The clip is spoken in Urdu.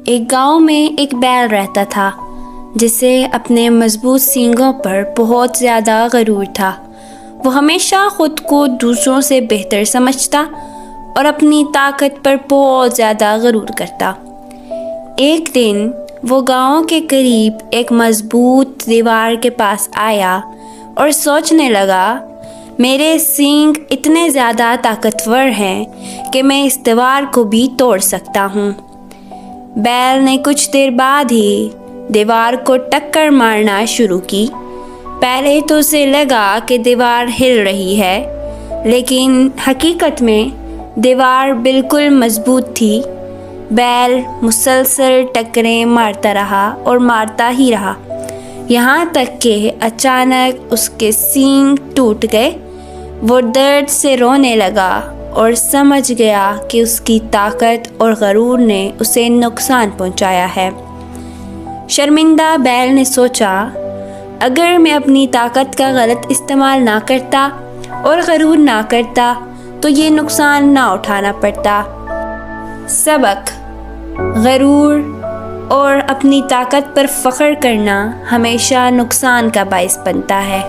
ایک گاؤں میں ایک بیل رہتا تھا جسے اپنے مضبوط سینگوں پر بہت زیادہ غرور تھا۔ وہ ہمیشہ خود کو دوسروں سے بہتر سمجھتا اور اپنی طاقت پر بہت زیادہ غرور کرتا۔ ایک دن وہ گاؤں کے قریب ایک مضبوط دیوار کے پاس آیا اور سوچنے لگا، میرے سینگ اتنے زیادہ طاقتور ہیں کہ میں اس دیوار کو بھی توڑ سکتا ہوں۔ بیل نے کچھ دیر بعد ہی دیوار کو ٹکر مارنا شروع کی۔ پہلے تو اسے لگا کہ دیوار ہل رہی ہے، لیکن حقیقت میں دیوار بالکل مضبوط تھی۔ بیل مسلسل ٹکریں مارتا رہا اور مارتا ہی رہا، یہاں تک کہ اچانک اس کے سینگ ٹوٹ گئے۔ وہ درد سے رونے لگا اور سمجھ گیا کہ اس کی طاقت اور غرور نے اسے نقصان پہنچایا ہے۔ شرمندہ بیل نے سوچا، اگر میں اپنی طاقت کا غلط استعمال نہ کرتا اور غرور نہ کرتا تو یہ نقصان نہ اٹھانا پڑتا۔ سبق: غرور اور اپنی طاقت پر فخر کرنا ہمیشہ نقصان کا باعث بنتا ہے۔